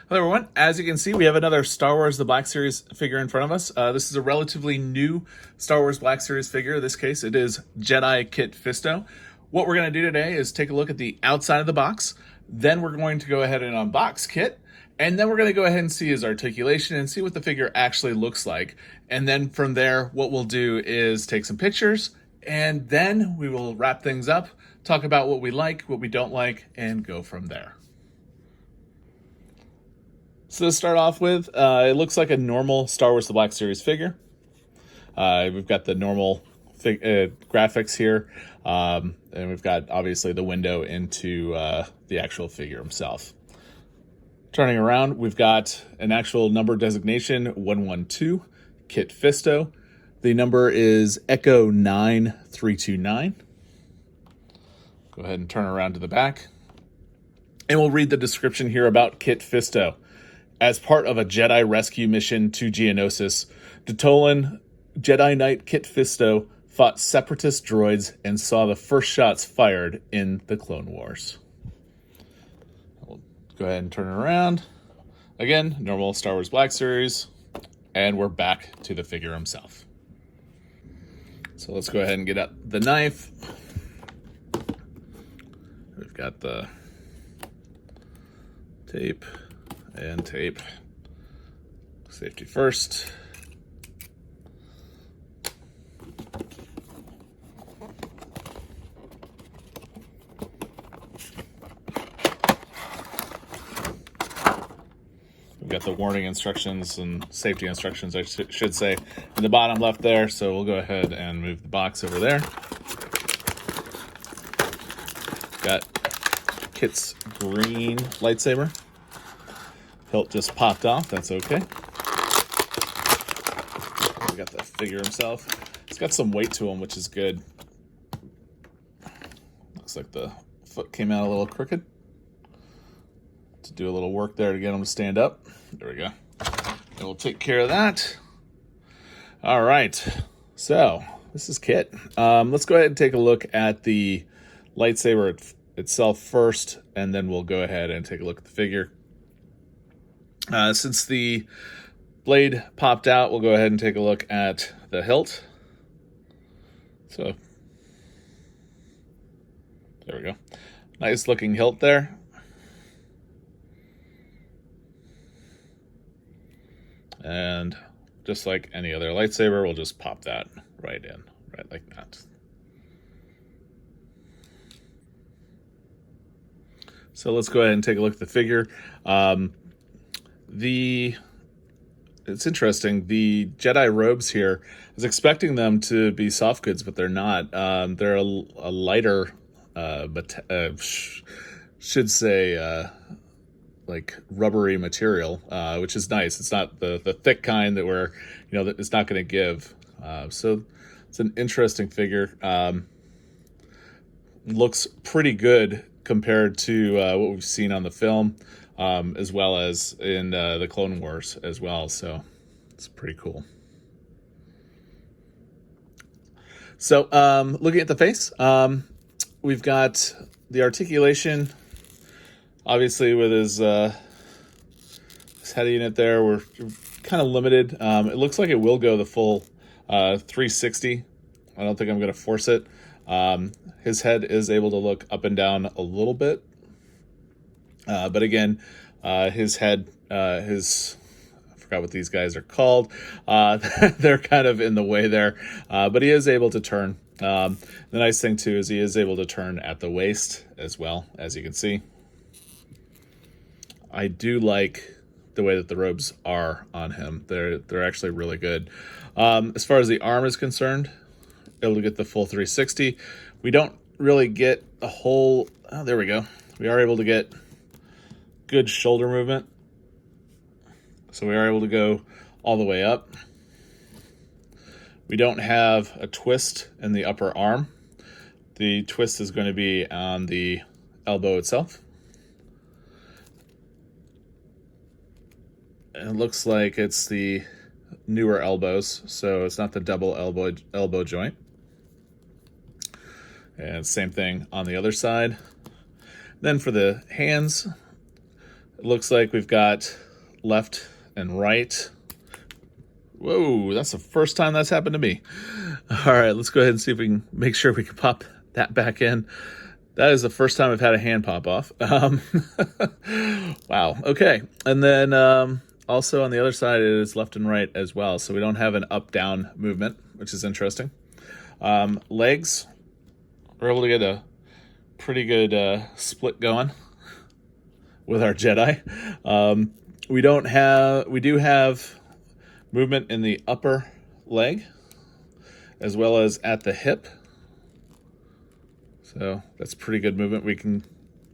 Hello everyone, as you can see we have another Star Wars The Black Series figure in front of us. This is a relatively new Star Wars Black Series figure. In this case it is Jedi Kit Fisto. What we're going to do today is take a look at the outside of the box, then we're going to go ahead and unbox Kit, and then we're going to go ahead and see his articulation and see what the figure actually looks like. And then from there what we'll do is take some pictures, and then we will wrap things up, talk about what we like, what we don't like, and go from there. So to start off with, it looks like a normal Star Wars The Black Series figure. We've got the normal graphics here, and we've got obviously the window into the actual figure himself. Turning around, we've got an actual number designation, 112, Kit Fisto. The number is E9329. Go ahead and turn around to the back. And we'll read the description here about Kit Fisto. As part of a Jedi rescue mission to Geonosis, Datolan Jedi Knight Kit Fisto fought Separatist droids and saw the first shots fired in the Clone Wars. We'll go ahead and turn it around. Again, normal Star Wars Black Series, and we're back to the figure himself. So let's go ahead and get out the knife. We've got the tape. And tape. Safety first. We've got the warning instructions and safety instructions, I should say, in the bottom left there. So we'll go ahead and move the box over there. Got Kit's green lightsaber. Hilt just popped off, that's okay. We got the figure himself. It's got some weight to him, which is good. Looks like the foot came out a little crooked. To do a little work there to get him to stand up. There we go. And we'll take care of that. All right, so this is Kit. Let's go ahead and take a look at the lightsaber itself first, and then we'll go ahead and take a look at the figure. Since the blade popped out, we'll go ahead and take a look at the hilt. So, there we go. Nice looking hilt there. And just like any other lightsaber, we'll just pop that right in, right like that. So let's go ahead and take a look at the figure. It's interesting, the Jedi robes here, I was expecting them to be soft goods, but they're not. They're a lighter, should say, like rubbery material, which is nice. It's not the thick kind that that it's not going to give. So it's an interesting figure. Looks pretty good compared to what we've seen on the film. As well as in the Clone Wars as well, so it's pretty cool. So looking at the face, we've got the articulation, obviously with his head unit there, we're kind of limited. It looks like it will go the full 360. I don't think I'm going to force it. His head is able to look up and down a little bit. But again, his head, I forgot what these guys are called. They're kind of in the way there, but he is able to turn. The nice thing too is he is able to turn at the waist as well, as you can see. I do like the way that the robes are on him. They're actually really good. As far as the arm is concerned, able to get the full 360. We don't really get a whole, oh, there we go. We are able to get good shoulder movement. So we are able to go all the way up. We don't have a twist in the upper arm. The twist is going to be on the elbow itself. It looks like it's the newer elbows, so it's not the double elbow joint. And same thing on the other side. Then for the hands, It looks like we've got left and right. Whoa, that's the first time that's happened to me. All right, let's go ahead and see if we can make sure we can pop that back in. That is the first time I've had a hand pop off. Wow, okay. And then also on the other side, it is left and right as well. So we don't have an up-down movement, which is interesting. Legs, we're able to get a pretty good split going with our Jedi. We do have movement in the upper leg as well as at the hip. So that's pretty good movement we can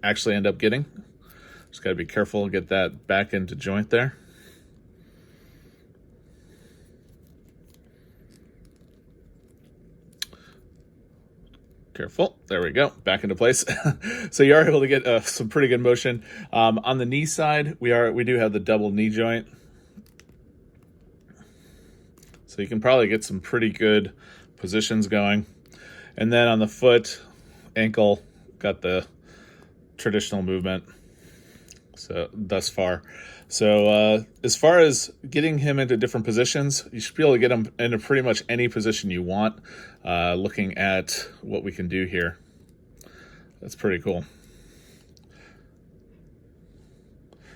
actually end up getting. Just got to be careful, get that back into joint there. Careful. There we go. Back into place. So you are able to get some pretty good motion. On the knee side, we do have the double knee joint. So you can probably get some pretty good positions going. And then on the foot, ankle, got the traditional movement. So thus far. So as far as getting him into different positions, you should be able to get him into pretty much any position you want, looking at what we can do here. That's pretty cool.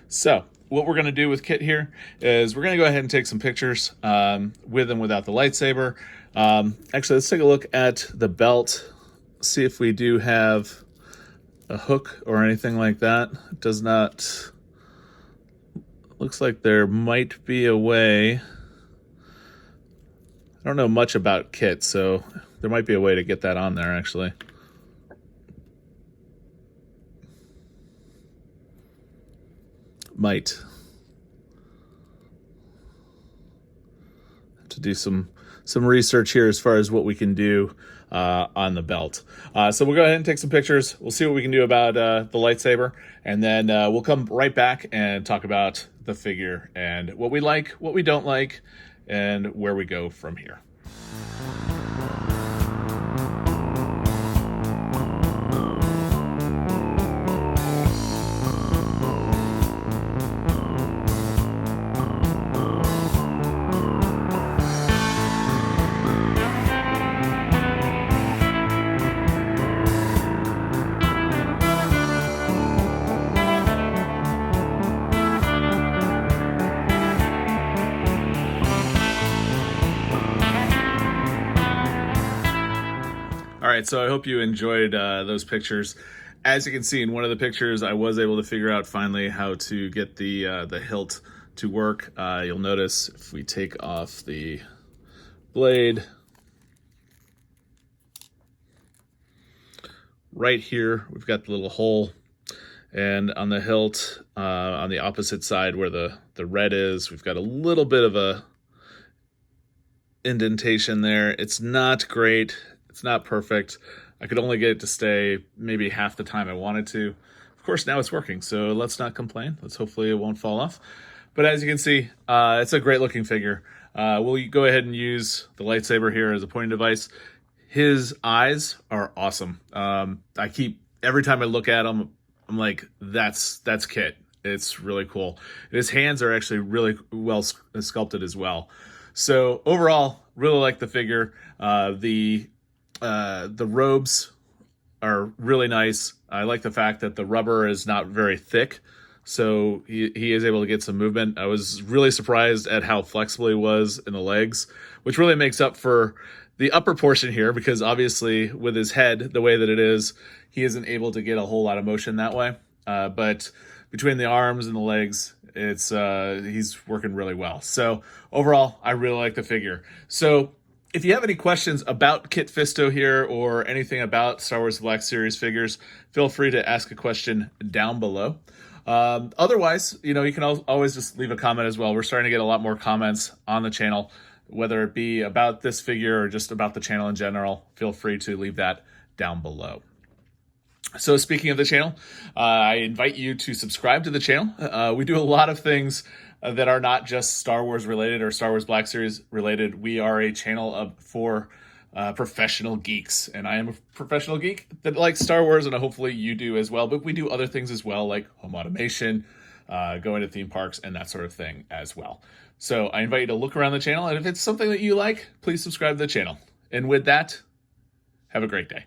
So what we're going to do with Kit here is we're going to go ahead and take some pictures with and without the lightsaber. Actually, let's take a look at the belt, see if we do have a hook or anything like that. It does not. Looks like there might be a way. I don't know much about Kit, so there might be a way to get that on there, actually. Might. Have to do some research here as far as what we can do on the belt. So we'll go ahead and take some pictures. We'll see what we can do about the lightsaber, and then we'll come right back and talk about the figure and what we like, what we don't like, and where we go from here. All right, so I hope you enjoyed those pictures. As you can see in one of the pictures, I was able to figure out finally how to get the hilt to work. You'll notice if we take off the blade, right here we've got the little hole, and on the hilt, on the opposite side where the red is, we've got a little bit of a indentation there. It's not great. It's not perfect. I could only get it to stay maybe half the time I wanted to. Of course, now it's working, so let's not complain. Let's hopefully it won't fall off. But as you can see, it's a great looking figure. We'll go ahead and use the lightsaber here as a pointing device. His eyes are awesome. Every time I look at him, I'm like, that's Kit. It's really cool. His hands are actually really well sculpted as well. So overall, really like the figure. The robes are really nice. I like the fact that the rubber is not very thick, so he is able to get some movement. I was really surprised at how flexible he was in the legs, which really makes up for the upper portion here, because obviously with his head, the way that it is, he isn't able to get a whole lot of motion that way. But between the arms and the legs, he's working really well. So overall, I really like the figure. So if you have any questions about Kit Fisto here or anything about Star Wars Black Series figures, feel free to ask a question down below. Otherwise, you can always just leave a comment as well. We're starting to get a lot more comments on the channel, whether it be about this figure or just about the channel in general. Feel free to leave that down below. So speaking of the channel, I invite you to subscribe to the channel. We do a lot of things that are not just Star Wars related or Star Wars Black Series related. We are a channel for professional geeks, and I am a professional geek that likes Star Wars, and hopefully you do as well. But we do other things as well, like home automation, going to theme parks and that sort of thing as well. So I invite you to look around the channel, and if it's something that you like, please subscribe to the channel. And with that, have a great day.